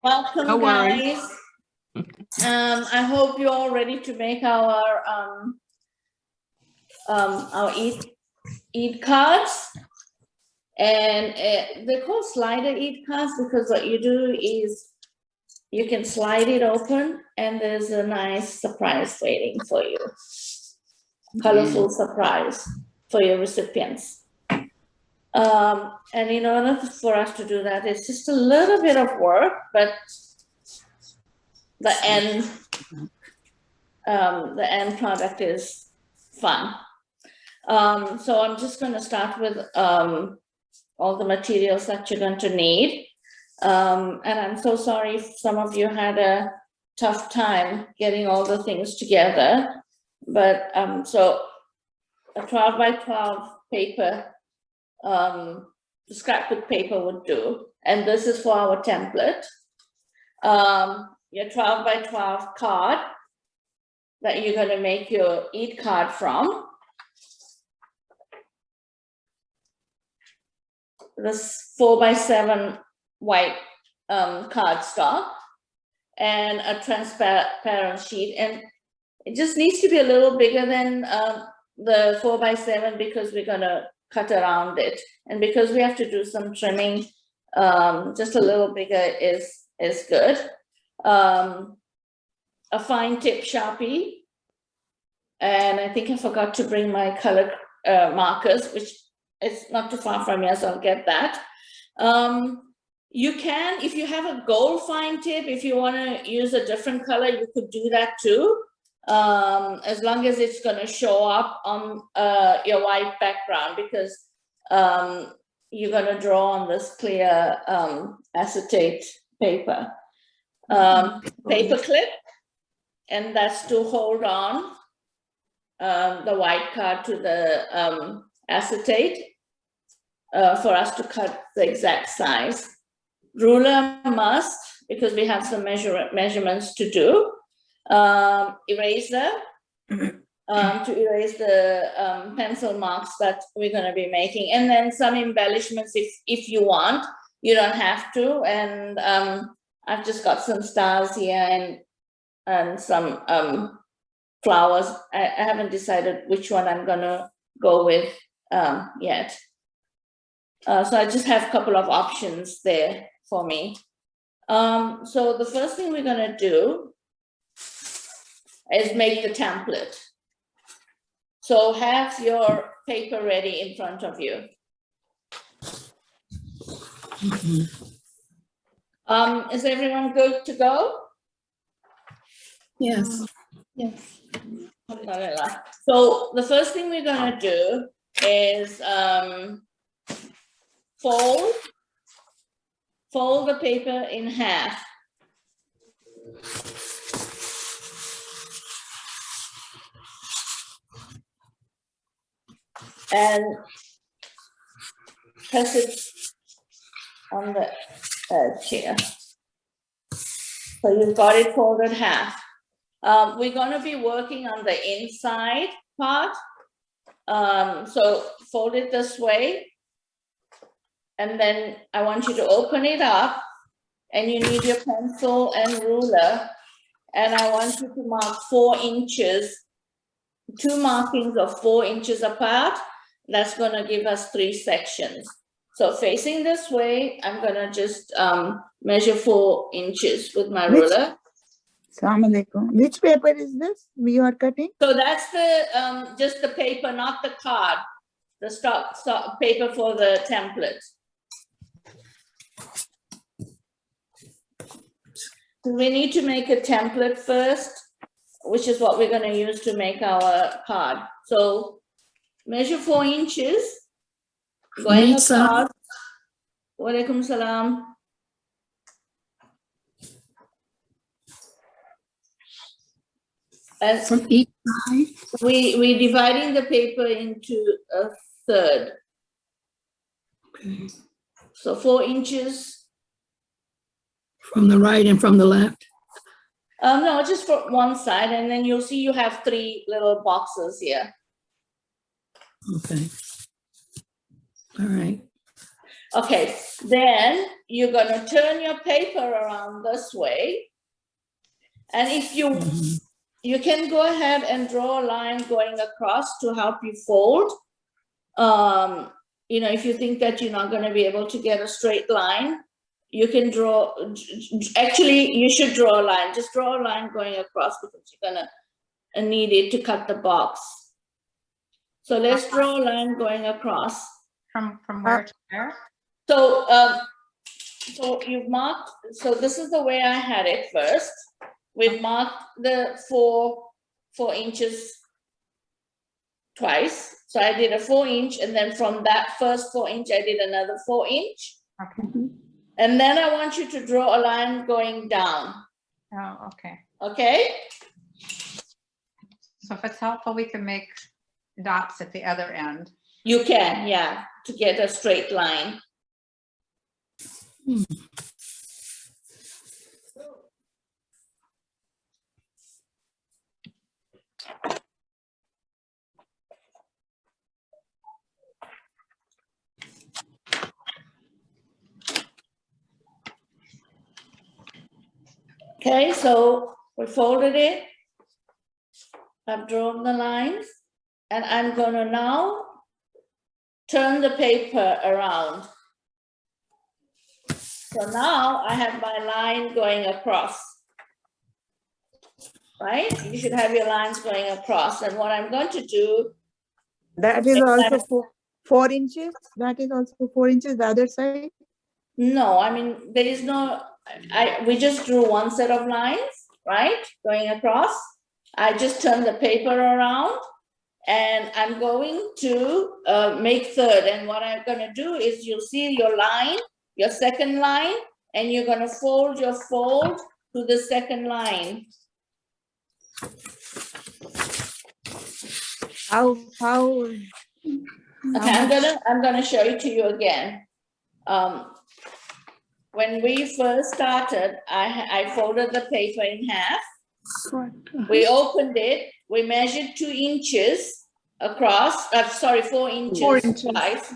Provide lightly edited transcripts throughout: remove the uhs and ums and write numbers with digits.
Welcome, No worries. guys. I hope you're all ready to make our Eid cards. And they're called slider Eid cards because what you do is you can slide it open and there's a nice surprise waiting for you. Colorful surprise for your recipients. And in order for us to do that, it's just a little bit of work, but the end product is fun. So I'm just going to start with all the materials that you're going to need. And I'm so sorry if some of you had a tough time getting all the things together. But so a 12 by 12 paper, scrapbook paper would do. And this is for our template. Your 12 by 12 card that you're going to make your Eid card from. This 4 by 7 white cardstock and a transparent sheet. And it just needs to be a little bigger than the 4 by 7 because we're going to cut around it. And because we have to do some trimming, just a little bigger is good. A fine tip Sharpie. And I think I forgot to bring my color markers, which is not too far from here, so I'll get that. You can, if you have a gold fine tip, if you want to use a different color, you could do that too. As long as it's going to show up on your white background, because you're going to draw on this clear acetate paper. Paper clip, and that's to hold on the white card to the acetate for us to cut the exact size. Ruler must, because we have some measurements to do. Eraser to erase the pencil marks that we're going to be making, and then some embellishments if you want. You don't have to. And I've just got some stars here and some flowers. I haven't decided which one I'm going to go with yet. So I just have a couple of options there for me. So the first thing we're going to do is make the template. So have your paper ready in front of you. Is everyone good to go? Yes. Yes. So the first thing we're going to do is fold the paper in half. And press it on the edge here. So you've got it folded half. We're going to be working on the inside part. So fold it this way. And then I want you to open it up. And you need your pencil and ruler. And I want you to mark 4 inches, 2 markings of 4 inches apart. That's going to give us 3 sections. So facing this way, I'm going to just measure 4 inches with my ruler. Assalamu alaikum. Which paper is this we are cutting? So that's the just the paper, not the card. The stock paper for the template. So we need to make a template first, which is what we're going to use to make our card. So measure 4 inches. Going across. Walaikum salam. And from each side? We're dividing the paper into a third. Okay. So 4 inches. From the right and from the left? No, just for one side, and then you'll see you have 3 little boxes here. Okay. All right. Okay, then you're going to turn your paper around this way. And if you can go ahead and draw a line going across to help you fold. You know, if you think that you're not going to be able to get a straight line, you can draw, actually, you should draw a line. Just draw a line going across because you're going to need it to cut the box. So let's draw a line going across. From where to where? So, so you've marked, so this is the way I had it first. We've marked the 4 inches twice. So I did a 4 inch, and then from that first 4 inch, I did another 4 inch. Okay. And then I want you to draw a line going down. Oh, okay. Okay? So if it's helpful, we can make dots at the other end. You can, yeah, to get a straight line. Okay, so we folded it. I've drawn the lines, and I'm going to now turn the paper around. So now I have my line going across, right? You should have your lines going across. And what I'm going to do. That is also 4 inches. That is also 4 inches, the other side. No, I mean, there is no, we just drew one set of lines, right? Going across. I just turned the paper around, and I'm going to make third. And what I'm going to do is, you'll see your line, your second line, and you're going to fold your fold to the second line. How? Okay, I'm gonna show it to you again. When we first started, I folded the paper in half. We opened it. We measured 2 inches across. 4 inches. 4 inches. Twice.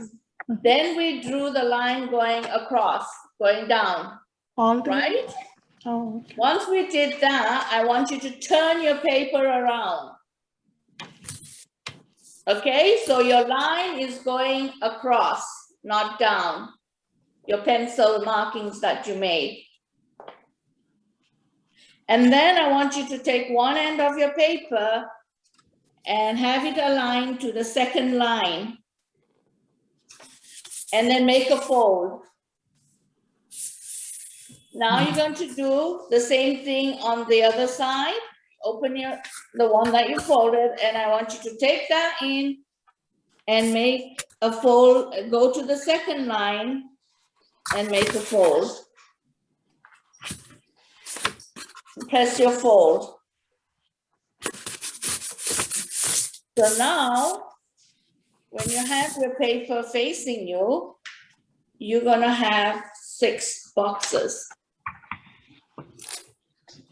Then we drew the line going across, going down. All right? Oh, okay. Once we did that, I want you to turn your paper around. Okay, so your line is going across, not down. Your pencil markings that you made. And then I want you to take one end of your paper and have it aligned to the second line. And then make a fold. Now you're going to do the same thing on the other side. Open the one that you folded, and I want you to take that in and make a fold, go to the second line and make a fold. Press your fold. So now, when you have your paper facing you, you're gonna have 6 boxes,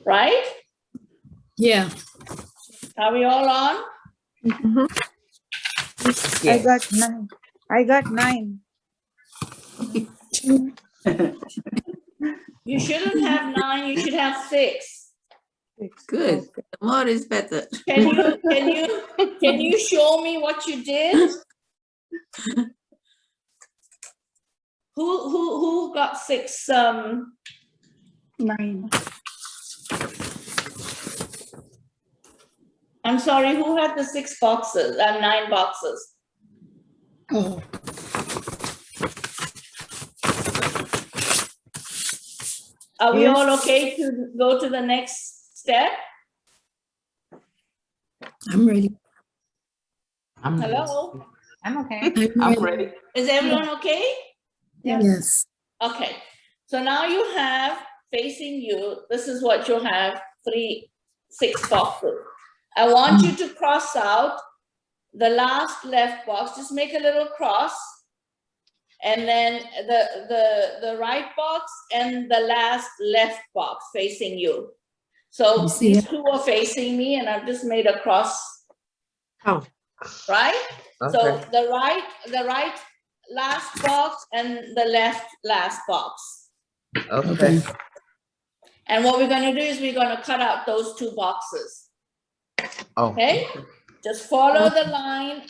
right? Yeah. Are we all on? Mm-hmm. I got 9. I got 9. You shouldn't have 9, you should have 6. Good. Okay. The more is better. Can you show me what you did? Who got 6? 9. I'm sorry, who had the 6 boxes, 9 boxes? Oh. Are we Yes. all okay to go to the next step? I'm ready. Hello? I'm okay. I'm ready. Is everyone okay? Yes. Okay, so now you have facing you, this is what you have, 6 boxes. I want you to cross out the last left box, just make a little cross, and then the right box and the last left box facing you. So You see these it? 2 are facing me, and I've just made a cross, Oh. right? So the right last box and the last box. Okay. And what we're gonna do is we're gonna cut out those 2 boxes. Oh, Okay, just follow the line.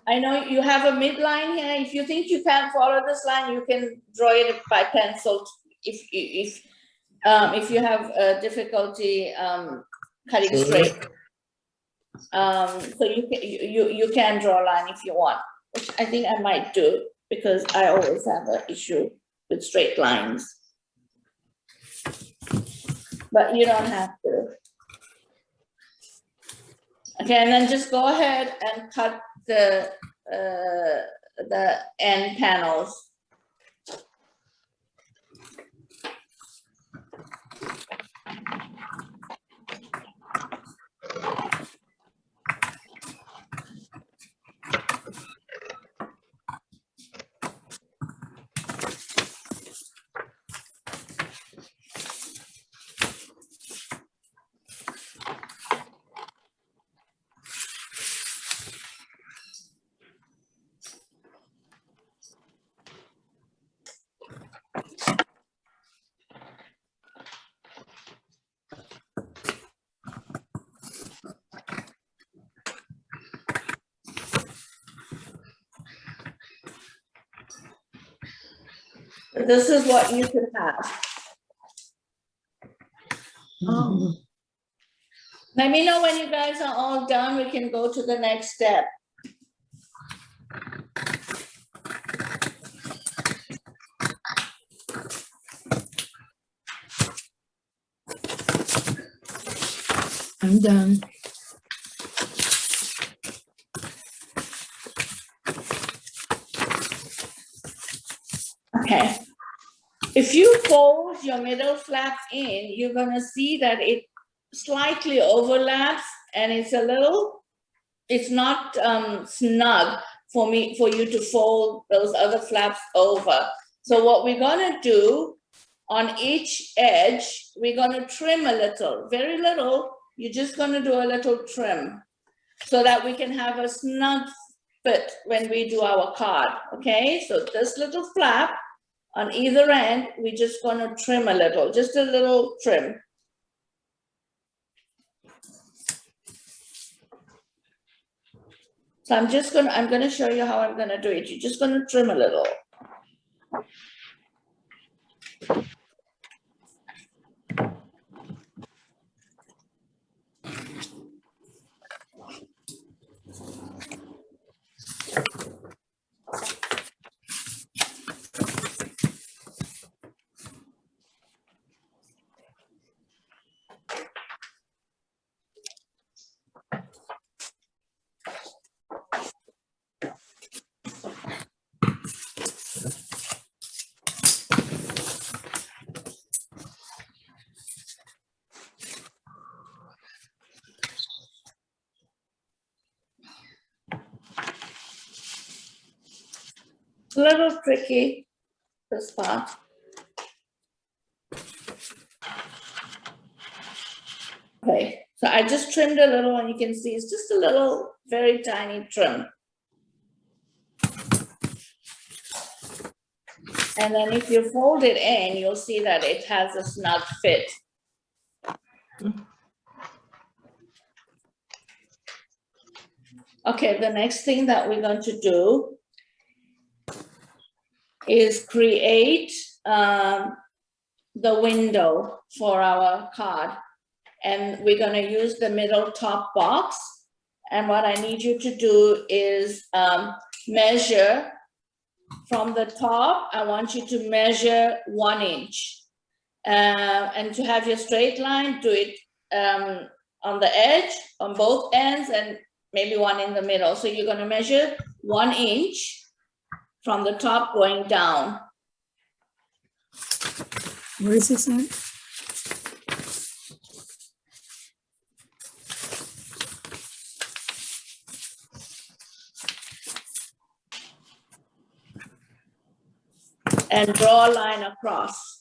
I know you have a midline here. If you think you can't follow this line, you can draw it by pencil. If you have difficulty cutting straight, so you can draw a line if you want, which I think I might do because I always have an issue with straight lines. But you don't have to. Okay, and then just go ahead and cut the end panels. This is what you could have. Oh. Let me know when you guys are all done. We can go to the next step. I'm done. Okay. If you fold your middle flap in, you're gonna see that it slightly overlaps and it's not snug for you to fold those other flaps over. So what we're gonna do on each edge, we're gonna trim a little, very little. You're just gonna do a little trim so that we can have a snug fit when we do our card, okay? So this little flap on either end, we're just gonna trim a little, just a little trim. So I'm gonna show you how I'm gonna do it. You're just gonna trim a little. A little tricky, this part. Okay, so I just trimmed a little and you can see it's just a little, very tiny trim. And then if you fold it in, you'll see that it has a snug fit. Okay, the next thing that we're going to do is create the window for our card. And we're going to use the middle top box. And what I need you to do is measure from the top. I want you to measure 1 inch. And to have your straight line, do it on the edge, on both ends, and maybe 1 in the middle. So you're going to measure 1 inch from the top going down. Where is this at? And draw a line across.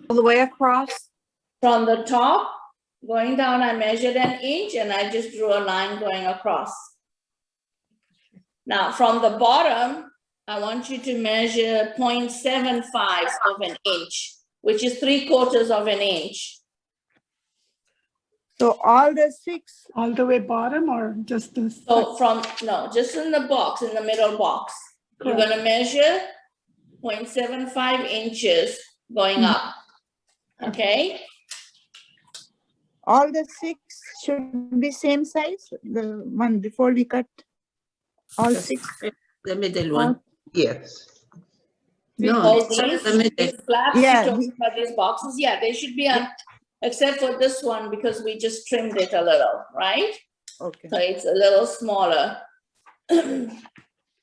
All the way across? From the top, going down, I measured an inch and I just drew a line going across. Now, from the bottom, I want you to measure 0.75 of an inch, which is 3/4 of an inch. So all the 6, All the way bottom or just this? So no, just in the box, in the middle box. You're Correct. gonna measure 0.75 inches going up, okay? all the 6 should be same size? The one before we cut? All 6? The middle one. Yes. No, All it's these, the middle. these flaps Yeah, you're talking about, these boxes, yeah, they should be on, except for this one, because we just trimmed it a little, right? Okay. So it's a little smaller.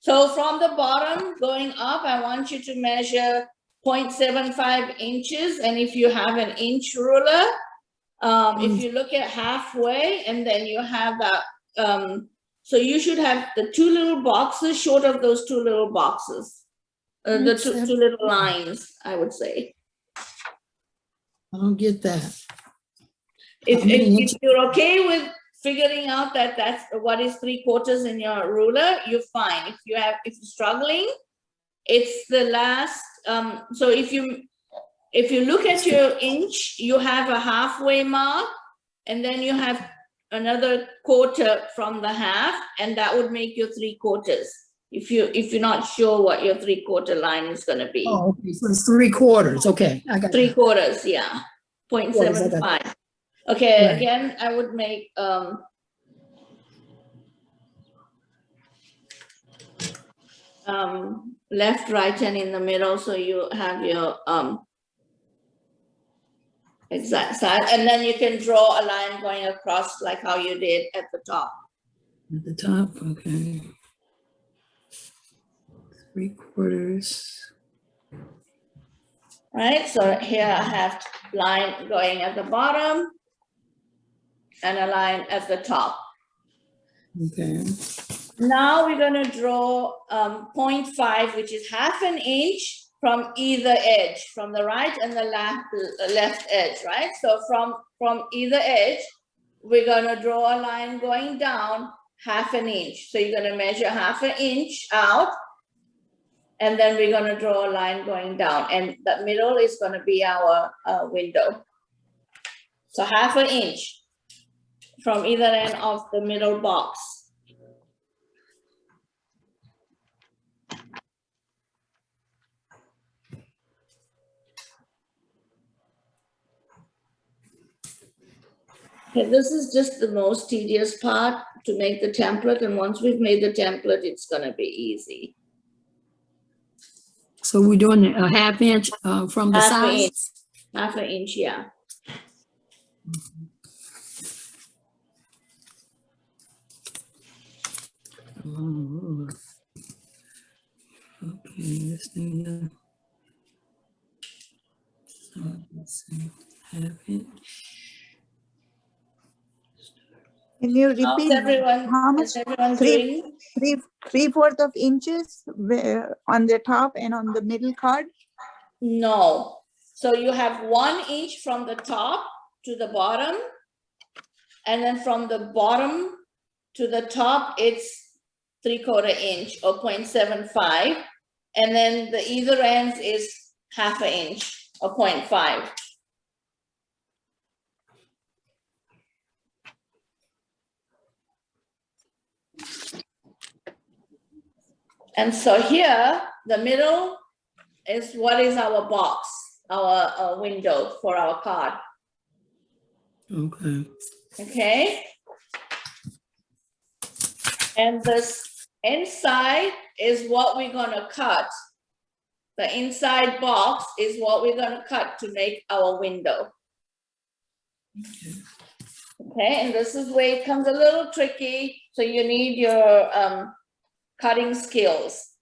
So from the bottom going up, I want you to measure 0.75 inches. And if you have an inch ruler, if you look at halfway and then you have that, so you should have the 2 little boxes short of those 2 little boxes. The two little lines, I would say. I don't get that. If you're okay with figuring out that that's what is 3/4 in your ruler, you're fine. If you're struggling, it's the last, so if you look at your inch, you have a halfway mark, and then you have another quarter from the half, and that would make your 3/4. If you're not sure what your 3/4 line is gonna be. Oh, okay, so it's 3/4. Okay, I got that. 3/4, yeah, 0.75. Okay, Right. again, I would make, left, right, and in the middle, so you have your, exact side, and then you can draw a line going across like how you did at the top. At the top, okay. 3/4. Right, so here I have line going at the bottom and a line at the top. Okay. Now we're gonna draw 0.5, which is half an inch from either edge, from the right and the left edge, right? So from either edge, we're gonna draw a line going down half an inch. So you're gonna measure half an inch out, and then we're gonna draw a line going down, and the middle is gonna be our window. So half an inch from either end of the middle box. Okay, this is just the most tedious part, to make the template, and once we've made the template, it's gonna be easy. So we're doing a 1/2 inch from the Half an inch. sides? Half an inch, yeah. Oh, okay, this thing here. So let's see, 1/2 inch. Can you How's repeat everyone, how much? is everyone Three- doing? 3/4 of inches on the top and on the middle card? No. So you have 1 inch from the top to the bottom. And then from the bottom to the top, it's 3/4 inch or 0.75. And then the either ends is half an inch or 0.5. And so here, the middle is what is our box, our window for our card, Okay. okay? And this inside is what we're gonna cut. The inside box is what we're gonna cut to make our window. Okay, and this is where it comes a little tricky, so you need your cutting skills.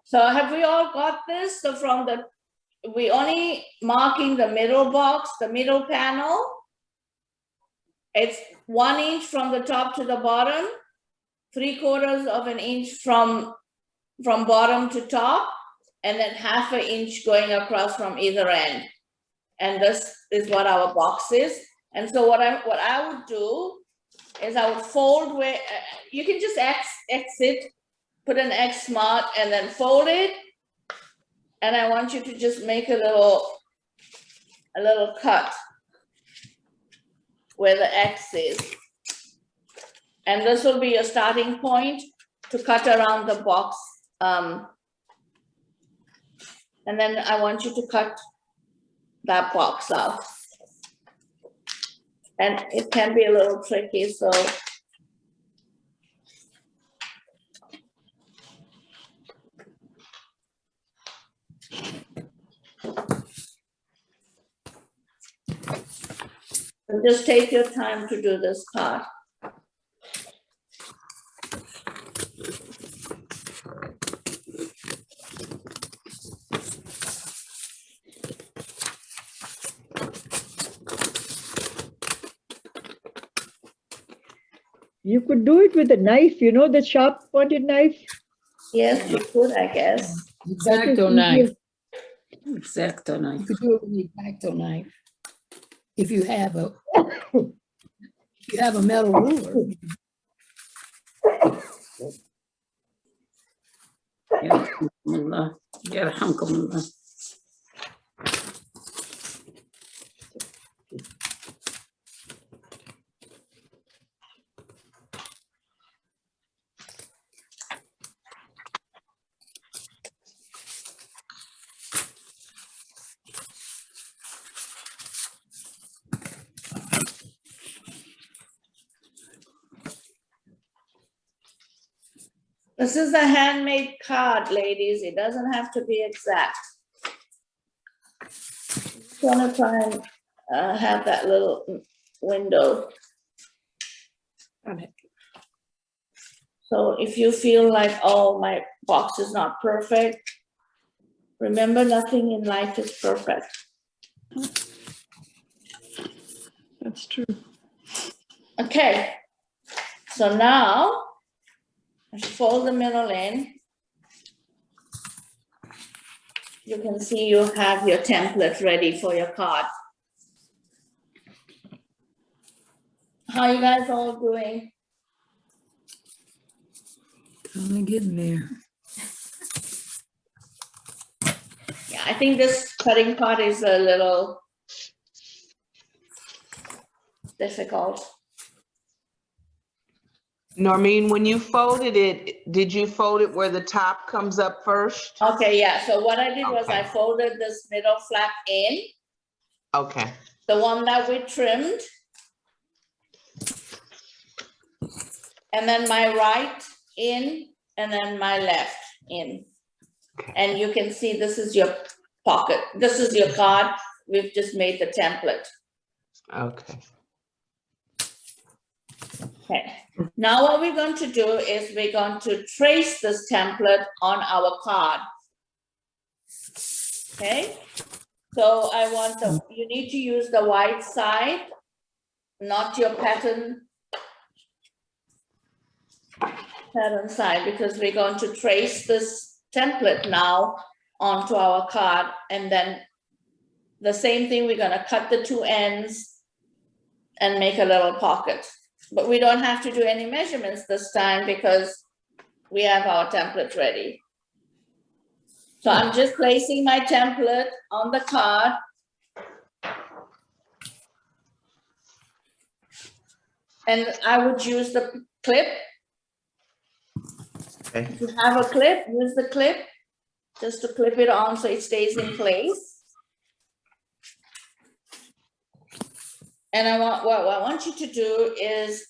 So have we all got this? So from the, we only marking the middle box, the middle panel. It's 1 inch from the top to the bottom, 3/4 of an inch from bottom to top, and then half an inch going across from either end. And this is what our box is. And so what I would do is I would fold where, you can just exit, put an X mark and then fold it. And I want you to just make a little cut where the X is. And this will be your starting point to cut around the box. And then I want you to cut that box out. And it can be a little tricky, so. So just take your time to do this part. You could do it with a knife, you know, the sharp pointed knife. Yes, you could, I guess. That is Exacto knife. easier. Exacto You knife. could do it with the exacto knife. If you have a, metal ruler. Yarhamkallah. Yarhamkallah. This is a handmade card, ladies. It doesn't have to be exact. Just want to try and have that little window. So if you feel like, oh, my box is not perfect, remember nothing in life is perfect. That's true. Okay, so now fold the middle in. You can see you have your template ready for your card. How you guys all doing? Only getting there. Yeah, I think this cutting part is a little difficult. Narmeen, when you folded it, did you fold it where the top comes up first? Okay, yeah, so what I did was I Okay. folded this middle flap in, Okay, the one that we trimmed. And then my right in, and then my left in. And you can see this is your pocket. This is your card. We've just made the template. okay. Okay. Now what we're going to do is we're going to trace this template on our card. Okay. So I want you need to use the white side, not your pattern side, because we're going to trace this template now onto our card, and then the same thing, we're going to cut the two ends and make a little pocket. But we don't have to do any measurements this time because we have our template ready. So I'm just placing my template on the card. And I would use the clip. Okay. If you have a clip, use the clip just to clip it on so it stays in place. And what I want you to do is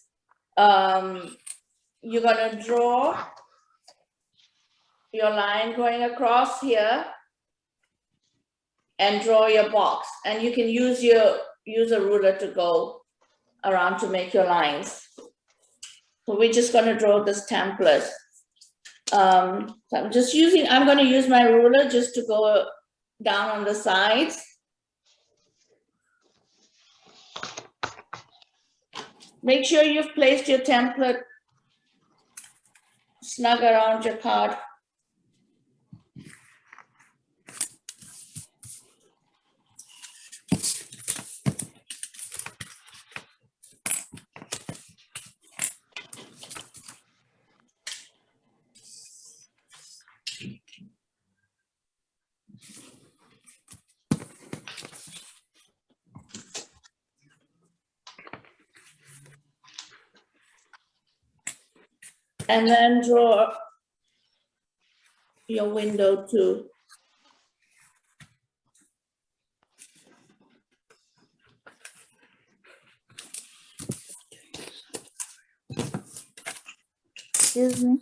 you're going to draw your line going across here and draw your box. And you can use a ruler to go around to make your lines. So we're just going to draw this template. So I'm going to use my ruler just to go down on the sides. Make sure you've placed your template snug around your card. And then draw your window too. Excuse me.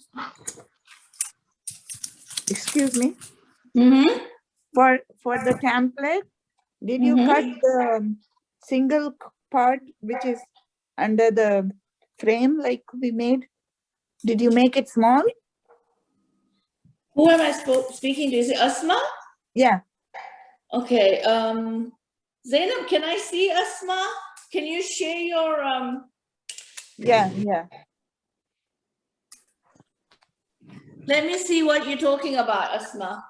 Excuse me. Mm-hmm. For the template, did you Mhm. cut the single part which is under the frame like we made? Did you make it small? Who am I speaking to? Is it Asma? Yeah. Okay, Zainab, can I see Asma? Can you share your, Yeah. let me see what you're talking about, Asma.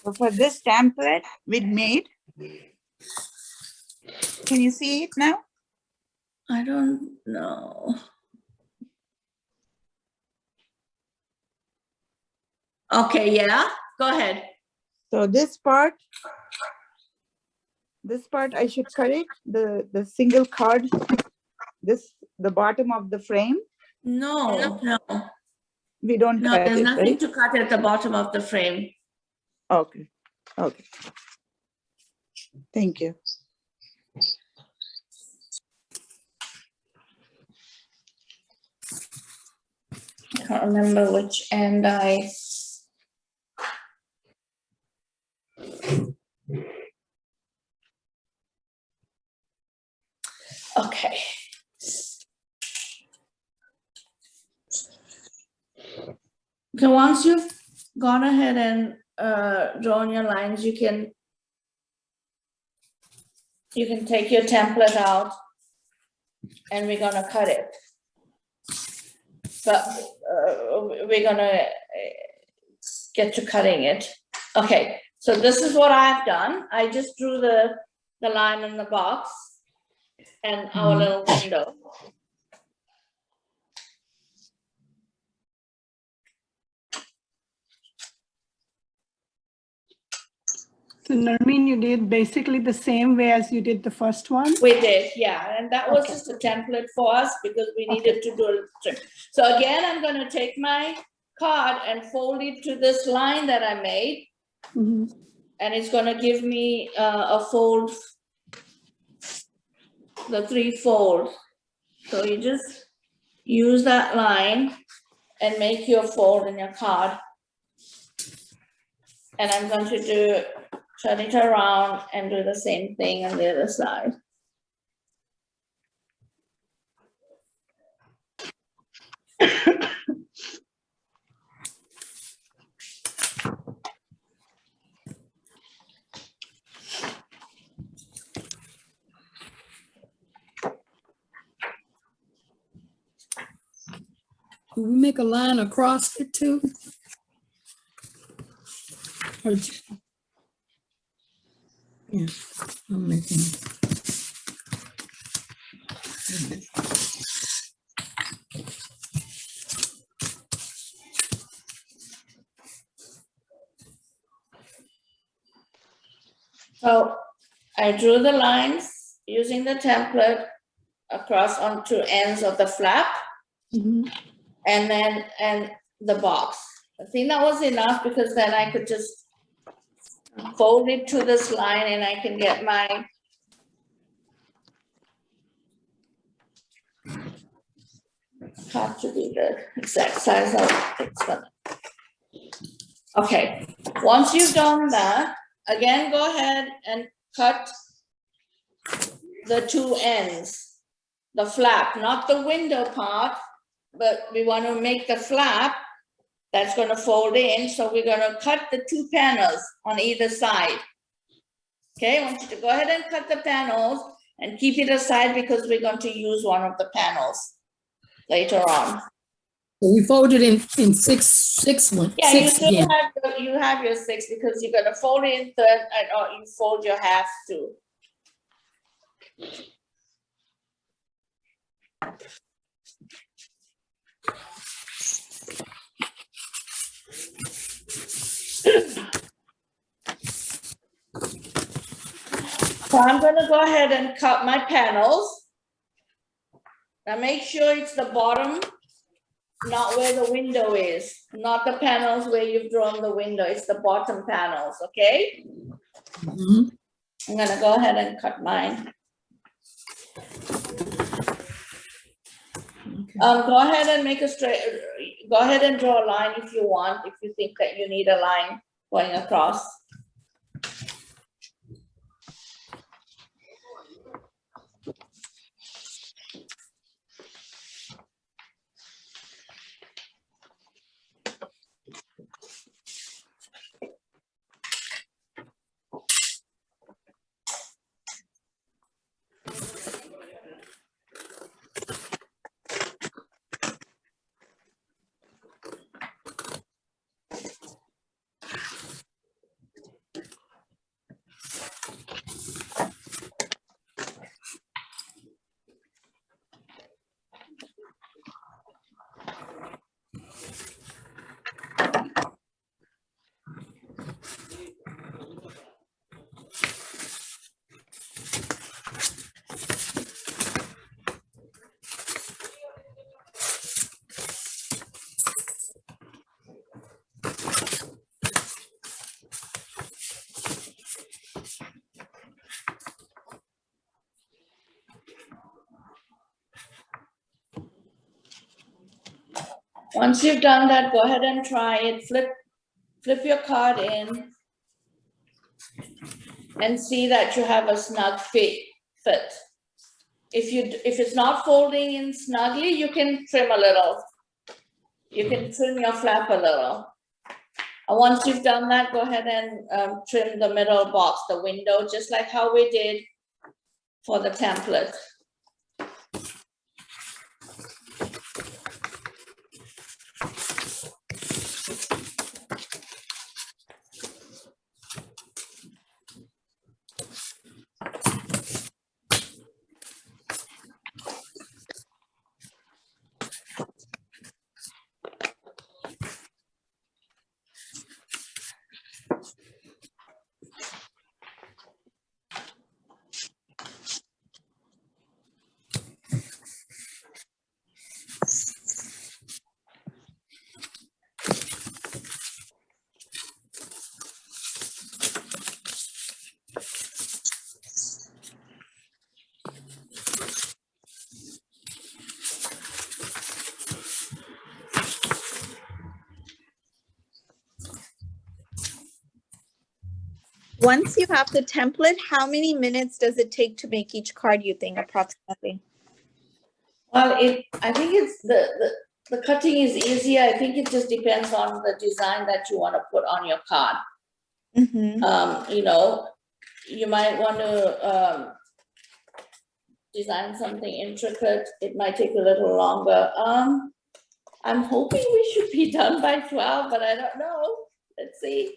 So for this template we made, can you see it now? I don't know. Okay, yeah, go ahead. So this part I should cut it, the single card, the bottom of the frame, No, we don't no, cut there's it, nothing right? to cut at the bottom of the frame. Okay. Thank you. I can't remember which end I. Okay. So once you've gone ahead and drawn your lines, you can take your template out and we're gonna cut it. But we're gonna get to cutting it. Okay, so this is what I've done. I just drew the line in the box and our little window. So Narmeen, you did basically the same way as you did the first one? We did, yeah, and that was Okay. just a template for us because we needed to do a little trim. So again, I'm gonna take my card and fold it to this line that I made, Mhm. and it's gonna give me a fold, the 3 fold. So you just use that line and make your fold in your card. And I'm going to turn it around and do the same thing on the other side. Will we make a line across it too? Or yeah, I'm making. So I drew the lines using the template across onto ends of the flap Mhm. and the box. I think that was enough because then I could just fold it to this line and I can get my card to be the exact size of it's gonna. Okay, once you've done that, again, go ahead and cut the 2 ends, the flap, not the window part, but we want to make the flap that's going to fold in. So we're going to cut the 2 panels on either side. Okay, I want you to go ahead and cut the panels and keep it aside because we're going to use one of the panels later on. So we folded in six one. Yeah, you Six still again. have your 6 because you're going to fold it in third and or you fold your half too. So I'm gonna go ahead and cut my panels. Now make sure it's the bottom not where the window is, not the panels where you've drawn the window, it's the bottom panels, okay? Mhm. I'm gonna go ahead and cut mine. Okay. Go ahead and make a straight, go ahead and draw a line if you want, if you think that you need a line going across. Once you've done that, go ahead and try it, flip your card in and see that you have a snug fit. If it's not folding in snugly, you can trim a little. You can trim your flap a little. And once you've done that, go ahead and trim the middle box, the window, just like how we did for the template. Once you have the template, how many minutes does it take to make each card, you think, approximately? Well, I think it's the cutting is easier. I think it just depends on the design that you want to put on your card. Mm-hmm. You know, you might want to design something intricate. It might take a little longer. I'm hoping we should be done by 12, but I don't know. Let's see.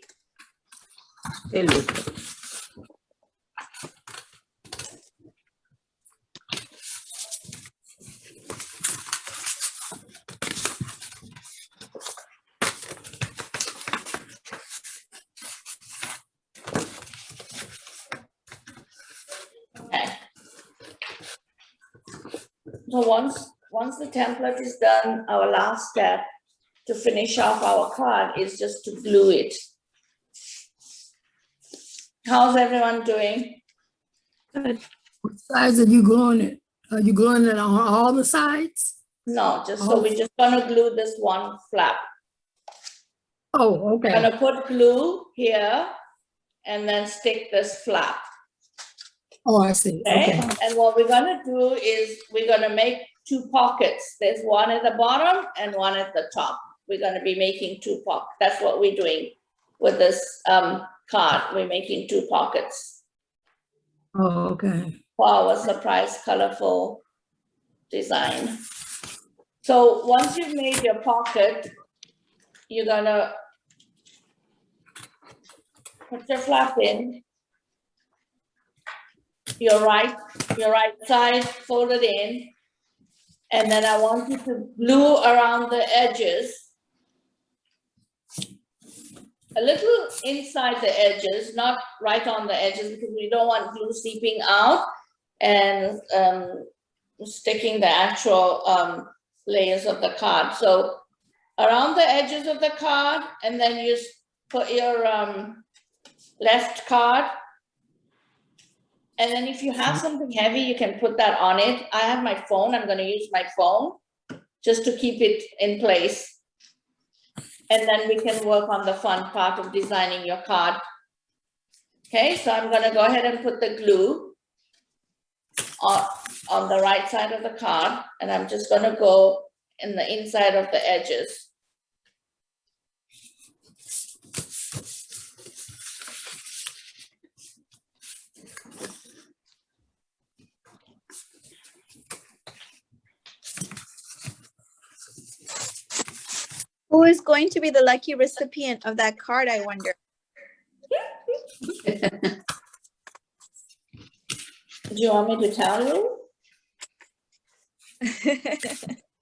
Okay. So once the template is done, our last step to finish off our card is just to glue it. How's everyone doing? What sides are you gluing it? Are you gluing it on all the sides? No, so we're just gonna glue this one flap. Oh, okay. Gonna put glue here and then stick this flap. Oh, I see. Okay, Okay. and what we're gonna do is we're gonna make two pockets. There's one at the bottom and one at the top. We're gonna be making two pockets. That's what we're doing with this card. We're making two pockets Oh, okay. for our surprise colorful design. So once you've made your pocket, you're gonna put your flap in. Your right side folded in. And then I want you to glue around the edges. A little inside the edges, not right on the edges, because we don't want glue seeping out and sticking the actual layers of the card. So around the edges of the card, and then you put your left card. And then if you have something heavy, you can put that on it. I have my phone. I'm going to use my phone just to keep it in place. And then we can work on the fun part of designing your card. Okay, so I'm going to go ahead and put the glue on the right side of the card. And I'm just going to go in the inside of the edges. Who is going to be the lucky recipient of that card, I wonder? Do you want me to tell you?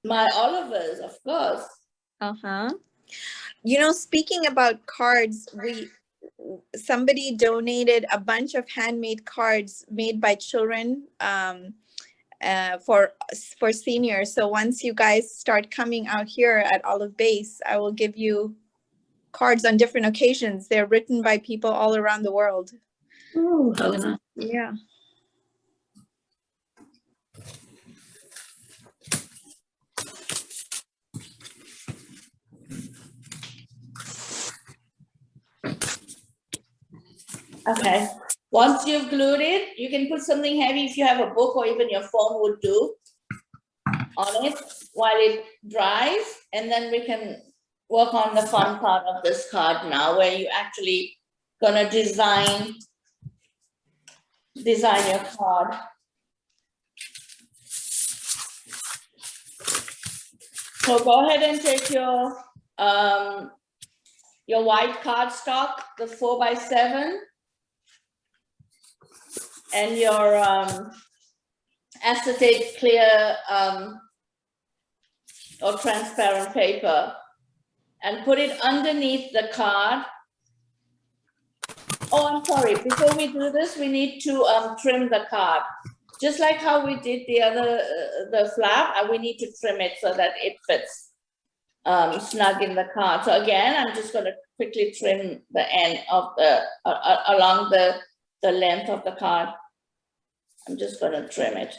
My Olivers, of course. Uh-huh. You know, speaking about cards, somebody donated a bunch of handmade cards made by children for seniors. So once you guys start coming out here at Olive Base, I will give you cards on different occasions. They're written by people all around the world. Oh, how nice. Yeah. Okay, once you've glued it, you can put something heavy if you have a book or even your phone would do on it while it dries, and then we can work on the fun part of this card now, where you actually gonna design your card. So go ahead and take your white cardstock, the 4x7, and your acetate clear or transparent paper, and put it underneath the card. Oh, I'm sorry, before we do this, we need to trim the card. Just like how we did the flap, we need to trim it so that it fits snug in the card. So again, I'm just gonna quickly trim the end of along the length of the card. I'm just gonna trim it.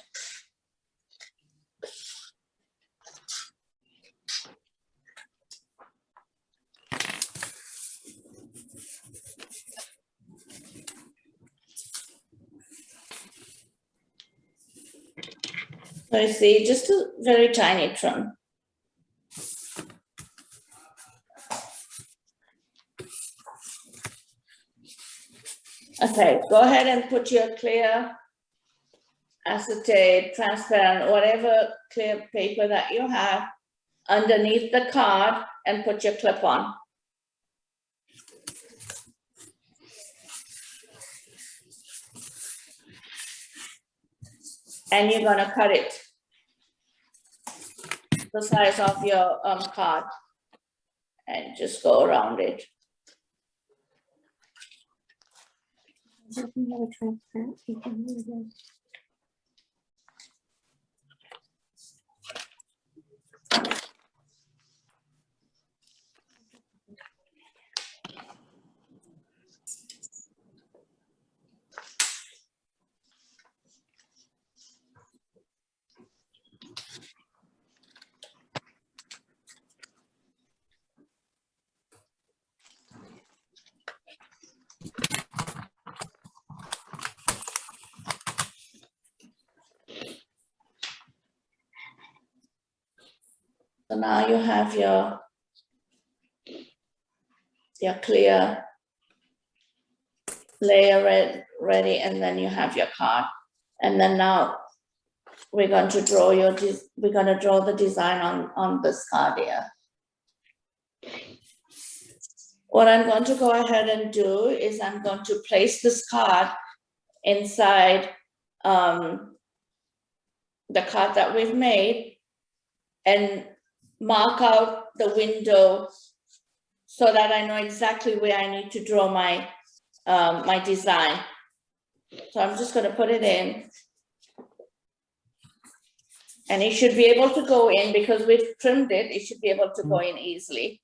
So you see, just a very tiny trim. Okay, go ahead and put your clear acetate, transparent, whatever clear paper that you have underneath the card and put your clip on. And you're gonna cut it the size of your card and just go around it. So now you have your clear layer ready, and then you have your card. And then now we're going to draw the design on this card here. What I'm going to go ahead and do is I'm going to place this card inside the card that we've made and mark out the window so that I know exactly where I need to draw my my design. So I'm just going to put it in. And it should be able to go in because we've trimmed it. It should be able to go in easily.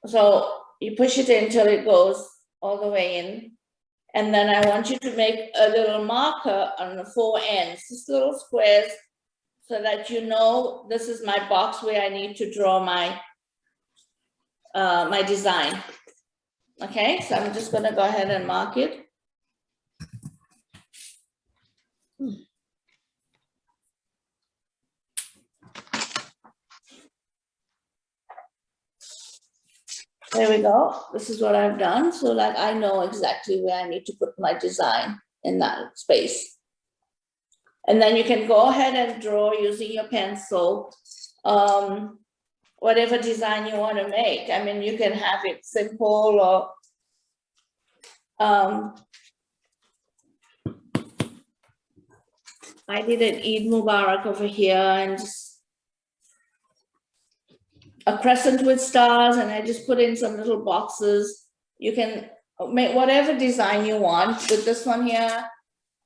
So you push it in until it goes all the way in. And then I want you to make a little marker on the 4 ends, just little squares, so that you know this is my box where I need to draw my my design. Okay, so I'm just gonna go ahead and mark it. There we go. This is what I've done. So like I know exactly where I need to put my design in that space. And then you can go ahead and draw using your pencil, whatever design you want to make. I mean, you can have it simple or I did an Eid Mubarak over here and just a crescent with stars, and I just put in some little boxes. You can make whatever design you want. With this one here,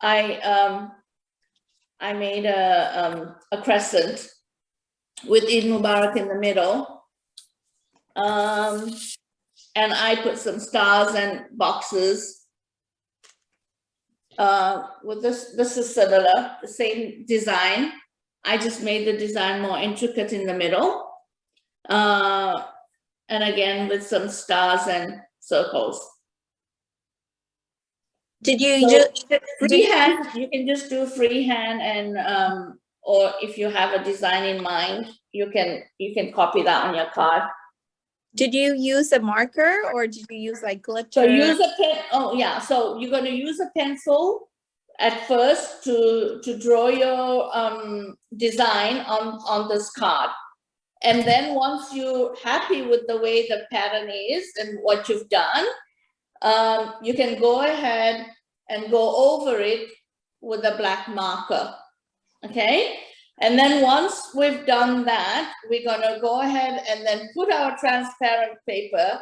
I made a crescent with Eid Mubarak in the middle. And I put some stars and boxes. With this is similar, the same design. I just made the design more intricate in the middle. And again, with some stars and circles. Did you So, just freehand, you can just do freehand, and or if you have a design in mind, you can copy that on your card. did you use a marker or did you use like glitter? So use a pen. Oh yeah, so you're going to use a pencil at first to draw your design on this card. And then once you're happy with the way the pattern is and what you've done, you can go ahead and go over it with a black marker, okay? And then once we've done that, we're gonna go ahead and then put our transparent paper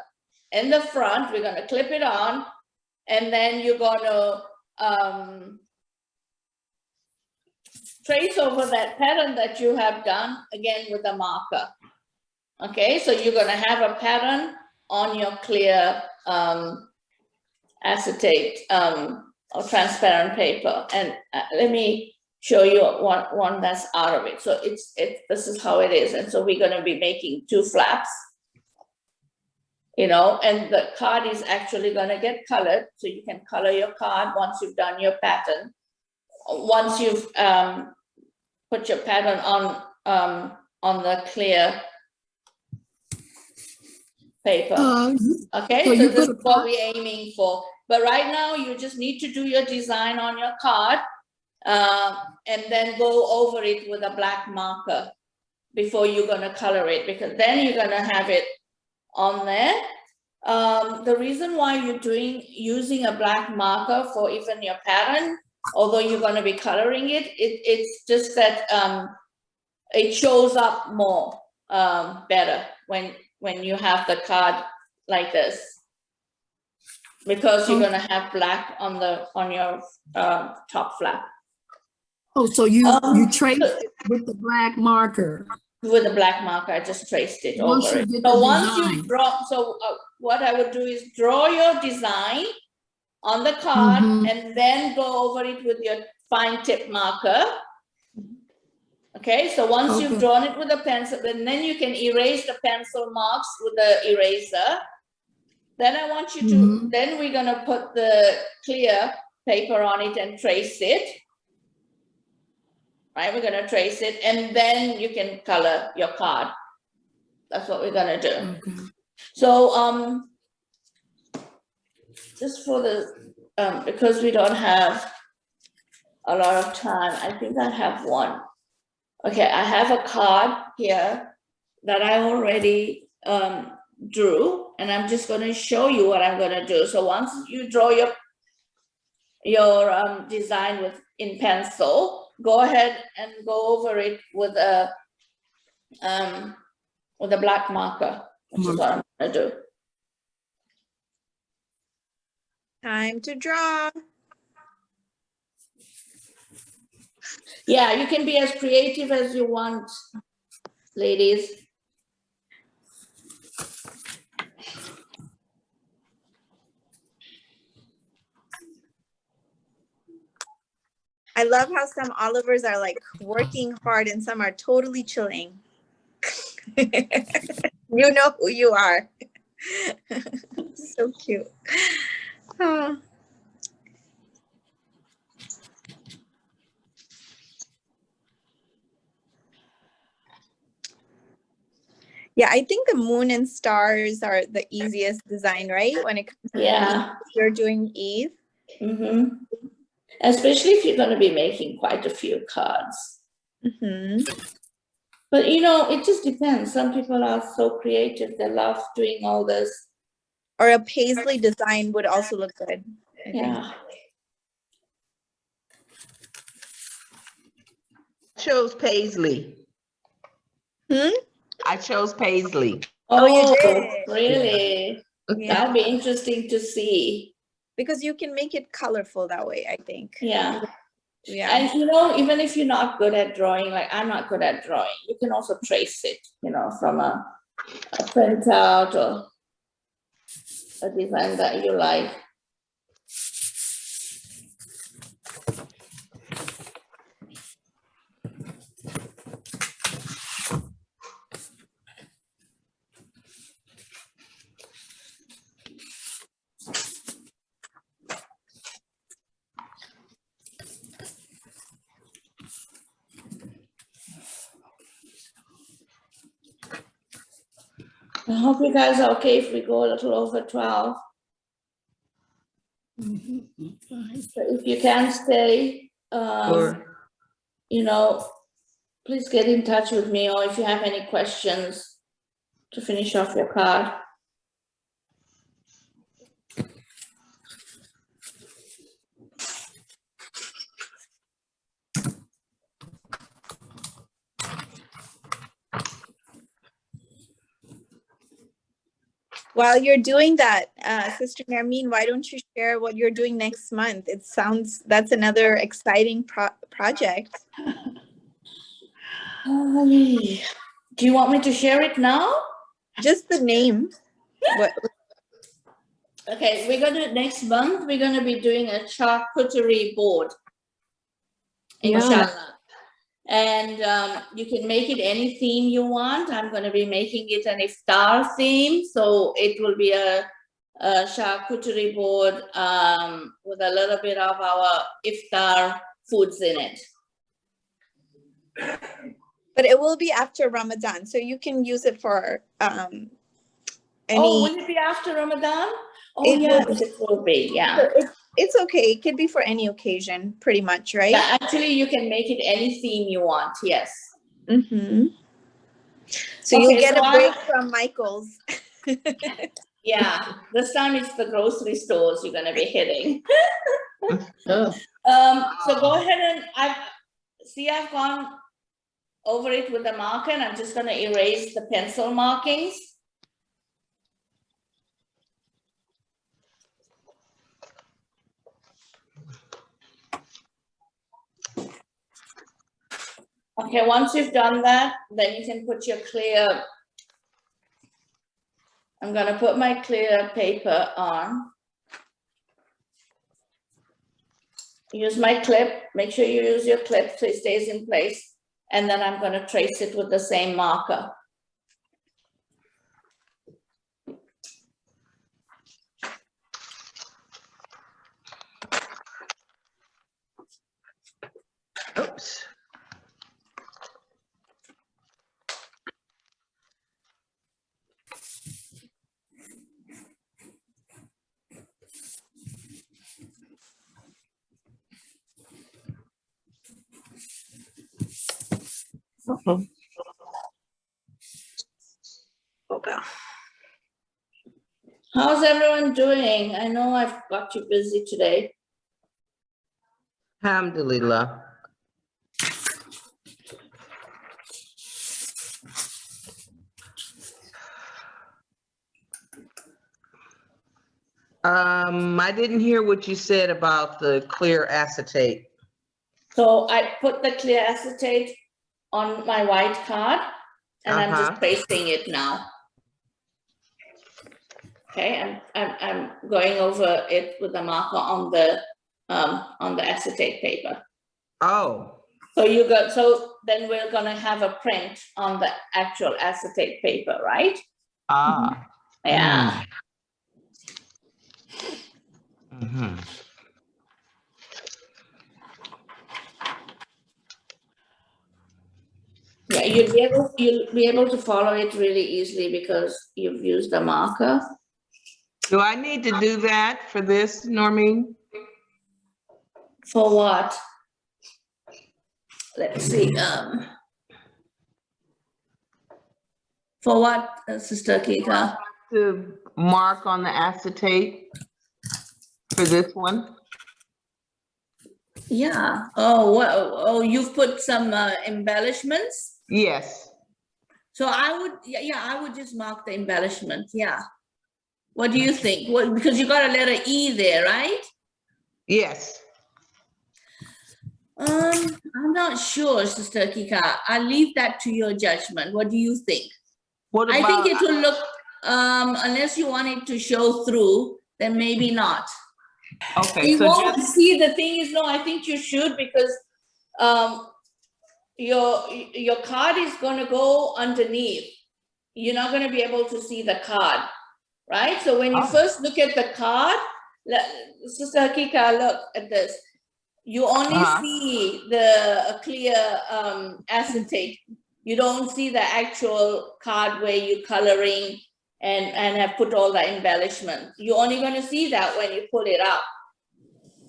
in the front. We're gonna clip it on, and then you're gonna trace over that pattern that you have done again with a marker. Okay, so you're gonna have a pattern on your clear acetate or transparent paper. And let me show you one that's out of it. So this is how it is. And so we're gonna be making 2 flaps, you know, and the card is actually gonna get colored. So you can color your card once you've done your pattern. Once you've put your pattern on the clear paper. Okay, so this is what we're aiming for. But right now, you just need to do your design on your card and then go over it with a black marker before you're going to color it, because then you're going to have it on there. The reason why you're using a black marker for even your pattern, although you're going to be coloring it, it's just that it shows up more better when you have the card like this, because you're going to have black on your top flap. Oh, so you traced it with the black marker. With a black marker, I just traced it Once over you it. get So the once design. you draw, what I would do is draw your design on the card and then go over it with your fine tip marker. Okay, so once you've drawn it with a pencil, then you can erase the pencil marks with the eraser. Then I want you to, then we're gonna put the clear paper on it and trace it. Right, we're gonna trace it, and then you can color your card. That's what we're gonna do. Okay. So just for the, because we don't have a lot of time, I think I have one. Okay, I have a card here that I already drew, and I'm just gonna show you what I'm gonna do. So once you draw your design in pencil, go ahead and go over it with a black marker, which is what I'm gonna do. Time to draw. Yeah, you can be as creative as you want, ladies. I love how some Olivers are like working hard and some are totally chilling. You know who you are. So cute. Oh. Yeah, I think the moon and stars are the easiest design, right? When it comes to Yeah. you're doing Eve. Mm-hmm. Especially if you're going to be making quite a few cards. Mm-hmm. But you know, it just depends. Some people are so creative, they love doing all this. Or a paisley design would also look good. I think. Yeah. Chose Paisley. Hmm? I chose Paisley. Oh, you did? Really? Yeah, That'll be interesting to see. because you can make it colorful that way, I think. Yeah. Yeah. And you know, even if you're not good at drawing, like I'm not good at drawing, you can also trace it, you know, from a printout or a design that you like. I hope you guys are okay if we go a little over 12. So if you can stay, you know, please get in touch with me, or if you have any questions to finish off your card. While you're doing that, Sister Narmeen, why don't you share what you're doing next month? It sounds, that's another exciting project. Do you want me to share it now? Just the name. What? Okay, next month, we're gonna be doing a charcuterie board. Inshallah. And you can make it any theme you want. I'm going to be making it an iftar theme. So it will be a charcuterie board with a little bit of our iftar foods in it. But it will be after Ramadan, so you can use it for any. Oh, will it be after Ramadan? Oh, It yes, will. it will be, yeah. So it's okay. It could be for any occasion, pretty much, right? Yeah, actually, you can make it any theme you want, yes. Mm-hmm. So Okay, you'll get so a break from Michael's. Yeah, this time it's the grocery stores you're going to be hitting. So go ahead and I've gone over it with a marker, and I'm just going to erase the pencil markings. Okay, once you've done that, then you can put your clear. I'm going to put my clear paper on. Use my clip. Make sure you use your clip so it stays in place. And then I'm going to trace it with the same marker. Oops. Okay. How's everyone doing? I know I've got you busy today. Alhamdulillah. I didn't hear what you said about the clear acetate. So I put the clear acetate on my white card and I'm just tracing it now. Okay, I'm going over it with the marker on the acetate paper. Oh, So then we're gonna have a print on the actual acetate paper, right? Yeah. mhm. Yeah, you'll be able to follow it really easily because you've used a marker. Do I need to do that for this, Narmeen? For what? Let's see. For what, Sister Kika? To mark on the acetate for this one? Yeah. Oh, well, oh, you've put some embellishments. Yes. So I would, yeah, I would just mark the embellishment. Yeah. What do you think? Well, because you got a letter E there, right? Yes. I'm not sure, Sister Kika. I'll leave that to your judgment. What do you think? What I think about, it will look, unless you want it to show through, then maybe not. okay, You so won't just, see, the thing is, no, I think you should, because your card is going to go underneath. You're not going to be able to see the card, right? So when you first look at the card, Sister Hakika, look at this. You only see the clear acetate. You don't see the actual card where you're coloring and have put all the embellishment. You're only going to see that when you pull it up.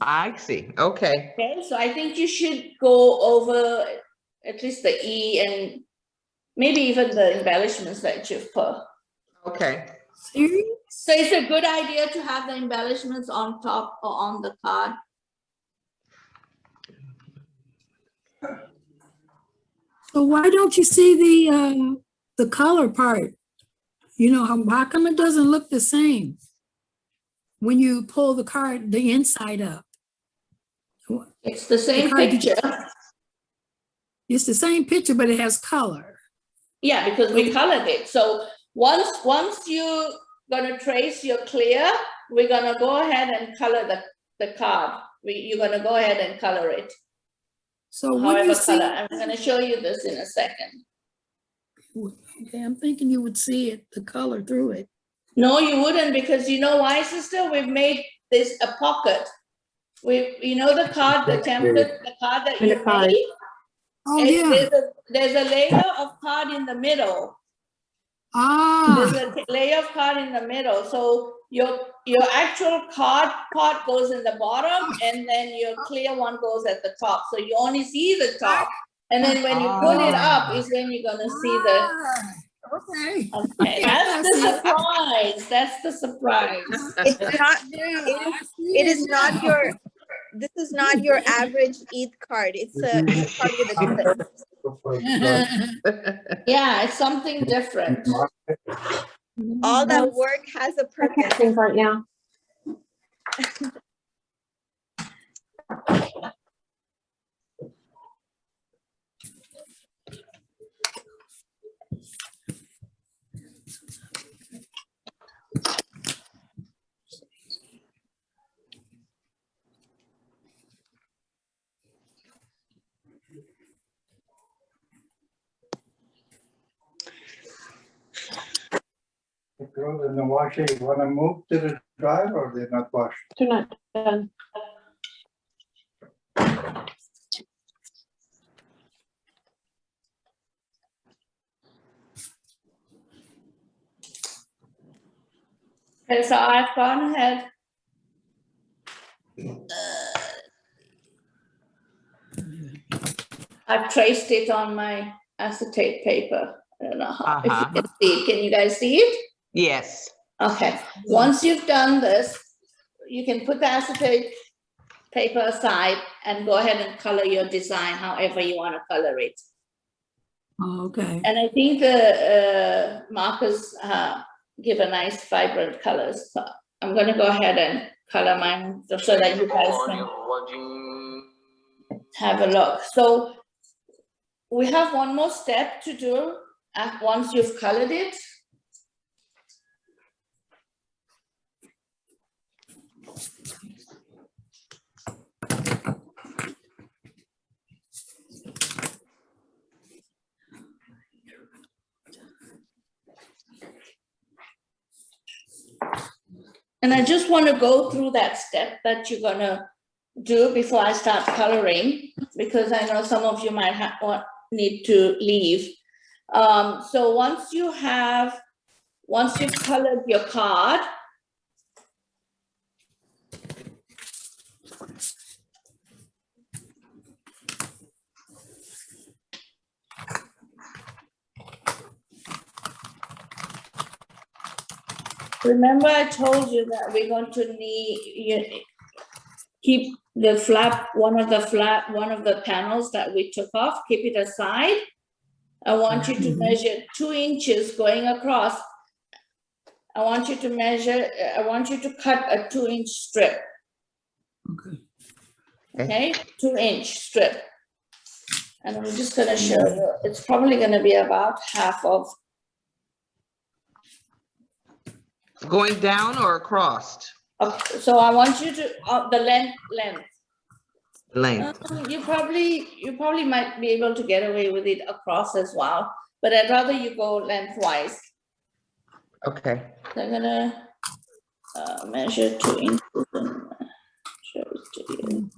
I see, okay. Okay, so I think you should go over at least the E and maybe even the embellishments that you've put. Okay. Serious? So it's a good idea to have the embellishments on top or on the card. So why don't you see the color part? You know, how come it doesn't look the same when you pull the card, the inside up? It's the same card you picture. It's the same picture, but it has color. Yeah, because we colored it. So once you're gonna trace your clear, we're gonna go ahead and color the card. You're gonna go ahead and color it. So when However you see, color. I'm gonna show you this in a second. okay, I'm thinking you would see it, the color through it. No, you wouldn't, because you know why, sister? We've made this a pocket. You know the card, the template, the card that you made? Oh, yeah. There's a layer of card in the middle. Ah, There's a layer of card in the middle. So your actual card part goes in the bottom, and then your clear one goes at the top. So you only see the top. And then when you pull it up is when you're gonna see the. okay. Okay, that's the surprise. That's the surprise. It's not, it is not your, this is not your average ETH card. It's a ETH card with a twist. Yeah, it's something different. All that work has a purpose. Things right now. The girls in the washer, you want to move to the drive or they're not washed? They're not done. Okay, so I've gone ahead. I've traced it on my acetate paper. I don't know how, if you can see it. Can you guys see it? Yes. Okay, once you've done this, you can put the acetate paper aside and go ahead and color your design however you want to color it. Oh, okay. And I think the markers give a nice vibrant colors. So I'm going to go ahead and color mine so that you guys can. have a look. So we have one more step to do once you've colored it. And I just want to go through that step that you're gonna do before I start coloring, because I know some of you might need to leave. So once you've colored your card, remember I told you that we're going to need, keep the flap, one of the panels that we took off, keep it aside. I want you to measure 2 inches going across. I want you to cut a 2-inch strip. Okay. Okay, 2-inch strip. And I'm just gonna show you, it's probably gonna be about half of. Going down or across? So I want you to, the length. Length. You probably might be able to get away with it across as well, but I'd rather you go lengthwise. Okay. So I'm gonna measure 2 inches and show it to you.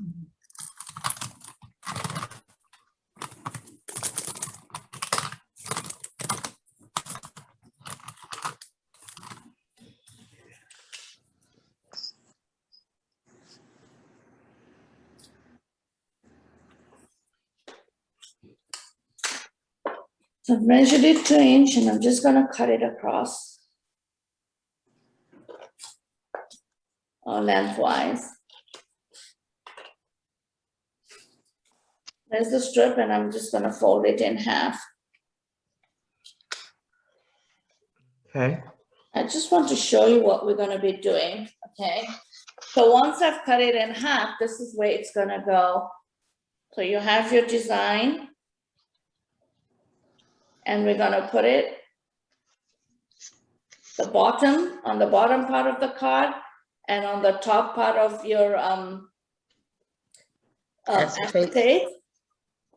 So I've measured it 2 inch and I'm just gonna cut it across. Or lengthwise. There's the strip and I'm just gonna fold it in half. Okay. I just want to show you what we're gonna be doing, okay? So once I've cut it in half, this is where it's gonna go. So you have your design. And we're gonna put it on the bottom part of the card and on the top part of your acetate.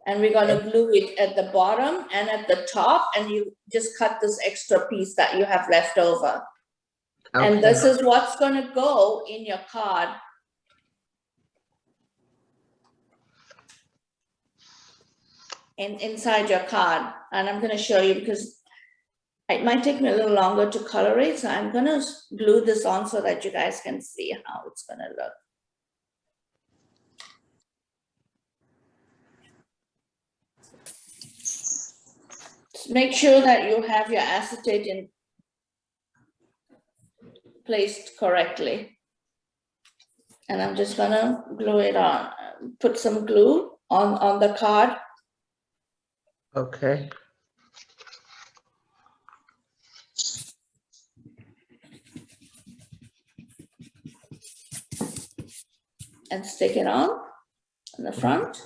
And we're gonna glue it at the bottom and at the top, and you just cut this extra piece that you have left over. Okay. And this is what's gonna go in your card. Inside your card. And I'm gonna show you because it might take me a little longer to color it, so I'm gonna glue this on so that you guys can see how it's gonna look. Just make sure that you have your acetate placed correctly. And I'm just gonna glue it on, put some glue on the card. Okay. And stick it on the front.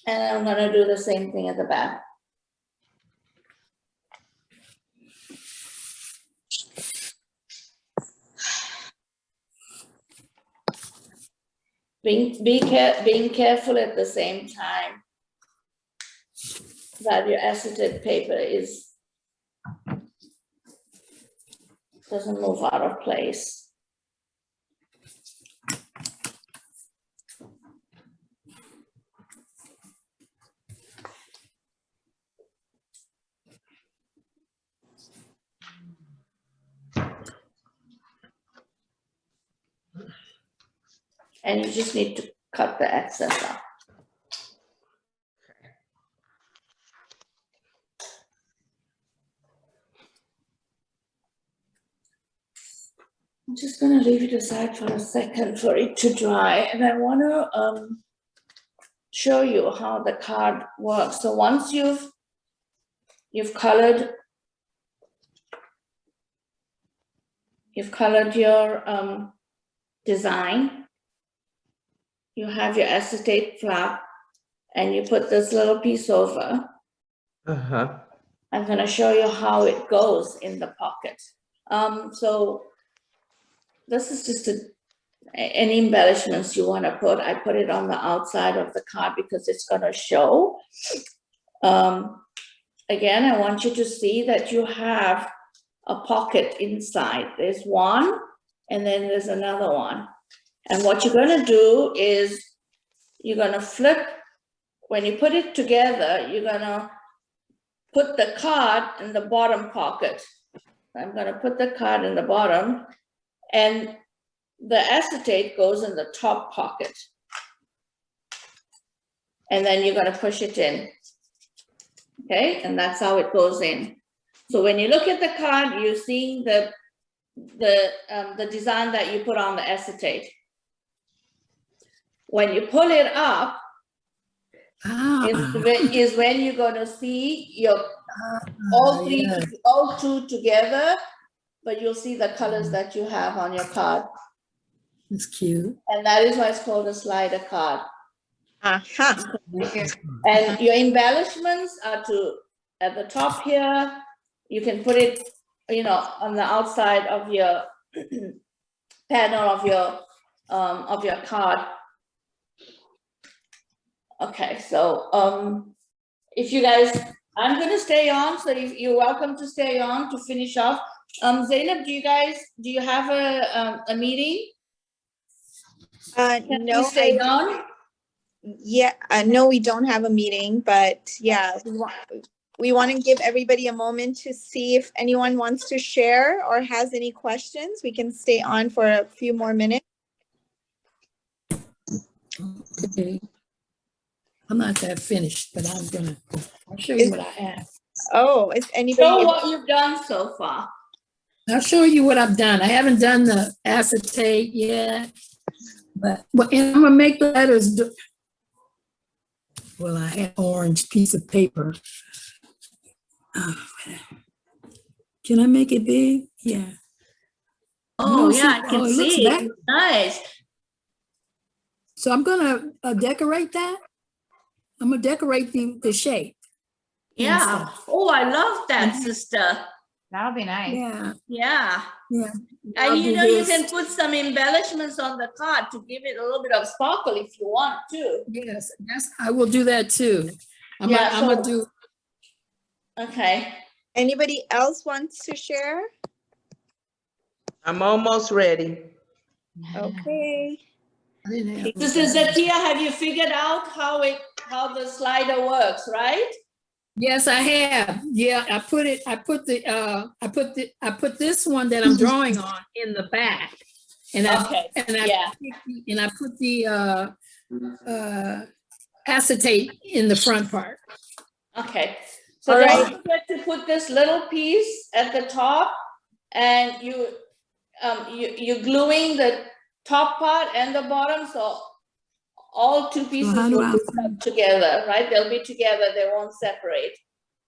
And I'm gonna do the same thing at the back. Being careful at the same time that your acetate paper doesn't move out of place. And you just need to cut the excess out. I'm just gonna leave it aside for a second for it to dry, and I wanna show you how the card works. So once you've colored your design, you have your acetate flap, and you put this little piece over. Uh-huh. I'm gonna show you how it goes in the pocket. So this is just any embellishments you wanna put. I put it on the outside of the card because it's gonna show. Again, I want you to see that you have a pocket inside. There's one, and then there's another one. And what you're gonna do is you're gonna flip, when you put it together, you're gonna put the card in the bottom pocket. I'm gonna put the card in the bottom, and the acetate goes in the top pocket. And then you're gonna push it in. Okay, and that's how it goes in. So when you look at the card, you're seeing the design that you put on the acetate. When you pull it up, is when you're gonna see your all two together, but you'll see the colors that you have on your card. It's cute. And that is why it's called a slider card. Uh-huh. And your embellishments are at the top here. You can put it, on the outside of your panel of your card. Okay, so if you guys, I'm gonna stay on, so you're welcome to stay on to finish off. Zainab, do you have a meeting? Can No, you stay on? Yeah, no, we don't have a meeting, but yeah, we want to give everybody a moment to see if anyone wants to share or has any questions. We can stay on for a few more minutes. Okay. I'm not that finished, but I'll show you what I have. Oh, is anybody? Show what you've done so far. I'll show you what I've done. I haven't done the acetate yet, but and I'm gonna make the letters. Well, I had orange piece of paper. Can I make it big? Yeah. Oh, No, yeah, I it can looks see. bad. Nice. So I'm gonna decorate that. I'm gonna decorate the shape. Yeah. Oh, I love that, sister. That'll be nice. Yeah, Yeah. yeah. And I'll you do know, you this. can put some embellishments on the card to give it a little bit of sparkle if you want to. Yes, I will do that too. I'm Yeah, gonna so- do. Okay. Anybody else wants to share? I'm almost ready. Okay. I didn't have- Sister Zakia, have you figured out how the slider works, right? Yes, I have. Yeah, I put this one that I'm drawing on in the back. And Okay, yeah. I put the acetate in the front part. Okay. So All don't right. forget to put this little piece at the top, and you're gluing the top part and the bottom, so all two pieces how do will I- be stuck together, right? They'll be together, they won't separate.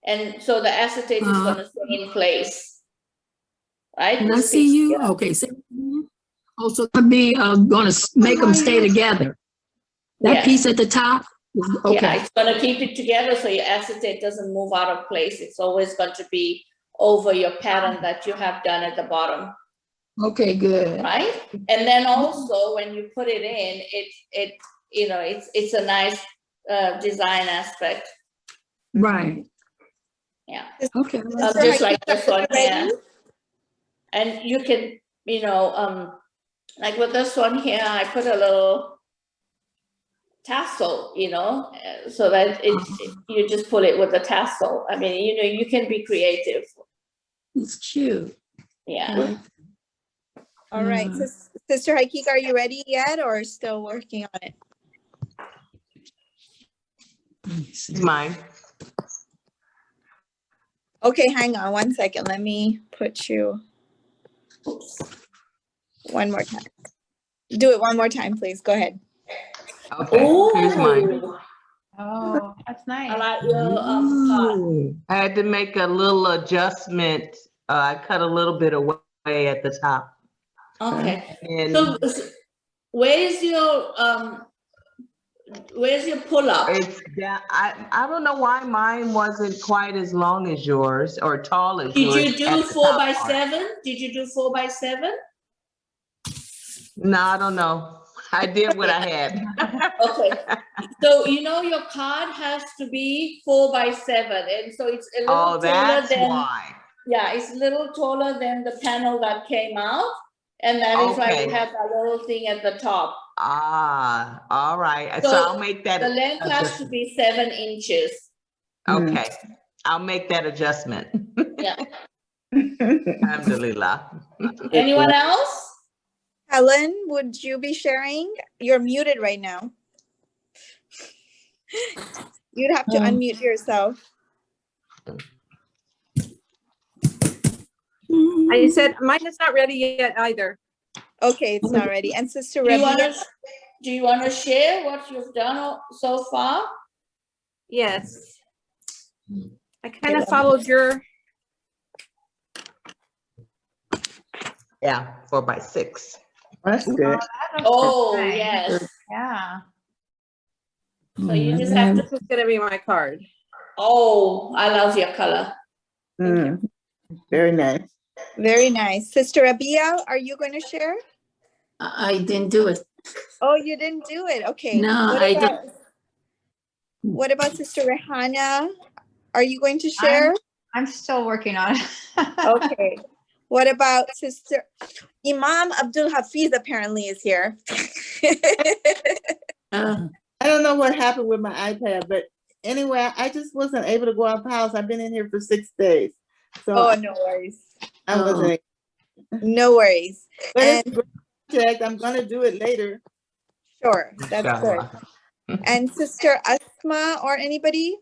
And so the acetate is gonna stay in place. Right? Can I This see piece you? here. Okay, so also gonna be gonna make them stay together. That Yes. piece at the top? Yeah, Okay, it's gonna keep it together so your acetate doesn't move out of place. It's always going to be over your pattern that you have done at the bottom, okay, good. right? And then also when you put it in, it's a nice design aspect. Right, Yeah. okay. Just like this one Ready? here. And you can, like with this one here, I put a little tassel, so that you just pull it with a tassel. I mean, you can be creative. It's cute. Yeah. All right. Mm. Sister Haikika, are you ready yet or still working on it? Let me see. It's mine. Okay, hang on one second. Let me put you. One more time. Do it one more time, please. Go ahead. Okay, here's mine. Ooh, Oh, that's I nice. like your card. I had to make a little adjustment. I cut a little bit away at the top. Okay. And So where's your pull-up? it's down. I don't know why mine wasn't quite as long as yours or tall as Did yours. you do at the 4 top by part. 7? Did you do 4 by 7? No, I don't know. I did what I had. Okay. So you know your card has to be 4 by 7, and so it's a little Oh, taller that's than. why. Yeah, it's a little taller than the panel that came out, and that is why Okay. we have that little thing at the top. Ah, all right. So So I'll make that. The length has to be 7 inches. Okay, I'll make that adjustment. Yeah. Alhamdulillah. Anyone else? Helen, would you be sharing? You're muted right now. You'd have to unmute yourself. I said mine is not ready yet either. Okay, it's not ready. And Sister Do Rabia, you want to share what you've done so far? Yes. I kind of followed your, Yeah, 4 by 6. That's good. That looks Oh, nice. yes. Yeah. So you just have this is gonna be my card. Oh, I love your color. Very nice. very nice. Sister Rabia, are you going to share? I didn't do it. Oh, you didn't do it. Okay. No, What I about, don't. what about Sister Rehana? Are you going to share? I'm still working on it. Okay. What about Sister Imam Abdul Hafiz apparently is here. I don't know what happened with my iPad, but anyway, I just wasn't able to go out the house. I've been in here for 6 days. So Oh, no worries. I wasn't. No worries. But And it's a project. I'm going to do it later. sure, that's good. Inshallah. And Sister Asma or anybody?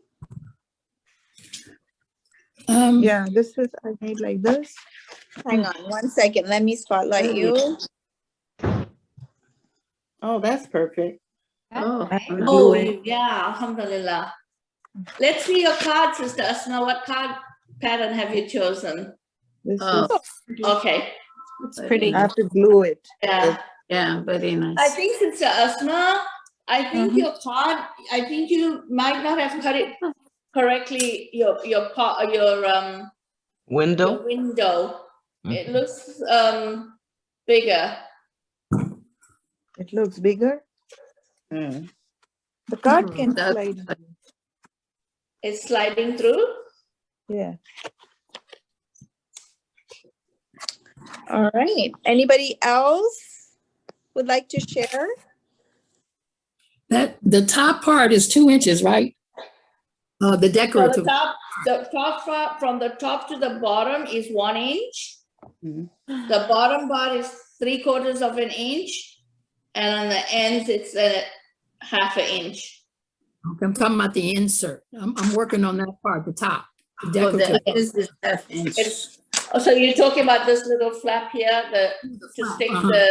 Yeah, this is, I made like this. Hang on 1 second. Let me spotlight you. Oh, that's perfect. Oh, Oh, yeah, alhamdulillah. Let's see your card, Sister Asma. What card pattern have you chosen? This Oh. is, Okay. It's pretty. I have to glue it. Yeah. yeah, very nice. I think, Sister Asma, I think your card, I think you might not have cut it correctly, your Window. window. It Mhm. looks bigger. It looks bigger. The card can slide. It's sliding through. Yeah. All right. Anybody else would like to share? That, the top part is 2 inches, right? The So the decorative. top from the top to the bottom is 1 inch. Mhm. The bottom part is 3/4 of an inch, and on the ends it's a 1/2 inch. Okay, I'm talking about the insert. I'm working on that part, the top. The Oh, decorative. that is this half inch. So you're talking about this little flap here, to stick the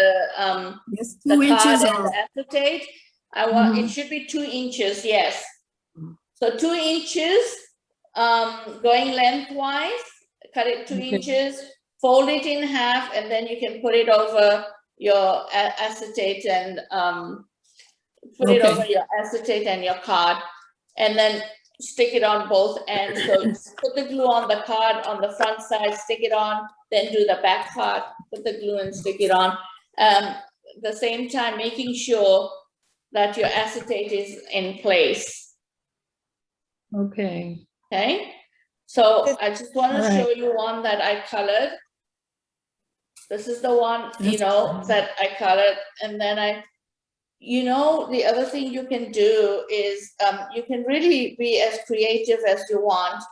Yes, the 2 card inches and or the acetate. It should be 2 inches, yes. So 2 inches, going lengthwise, cut it 2 inches, fold it in half, and then you can put it over your acetate and put it over your acetate and your card, and then stick it on both ends. So put the glue on the card on the front side, stick it on, then do the back part, put the glue and stick it on. The same time, making sure that your acetate is in place. okay. Okay, so I just want to All right. show you one that I colored. This is the one, that I colored, and then the other thing you can do is you can really be as creative as you want,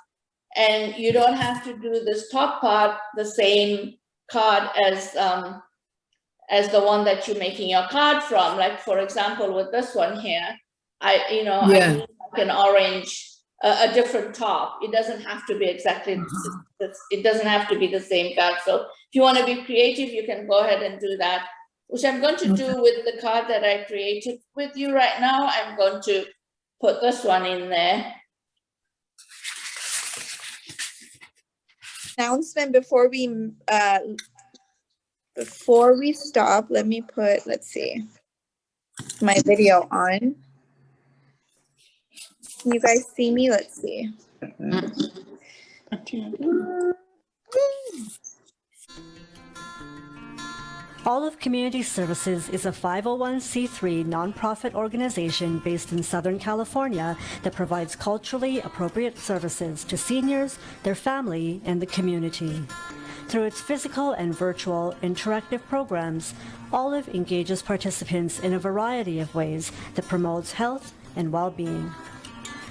and you don't have to do this top part the same card as the one that you're making your card from. Like, for example, with this one here, I used like an orange a different top. It doesn't have to be exactly, it doesn't have to be the same card. So if you want to be creative, you can go ahead and do that, which I'm going to do with the card that I created with you right now. I'm going to put this one in there. Announcement before we stop, let me put, let's see, my video on. Can you guys see me? Let's see. Olive Community Services is a 501c3 nonprofit organization based in Southern California that provides culturally appropriate services to seniors, their family, and the community. Through its physical and virtual interactive programs, Olive engages participants in a variety of ways that promotes health and well-being.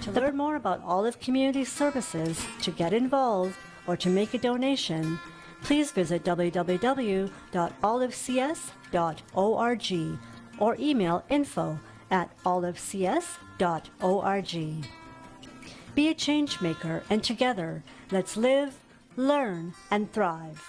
To learn more about Olive Community Services, to get involved, or to make a donation, please visit www.olivecs.org or email info@olivecs.org. Be a change maker, and together, let's live, learn, and thrive.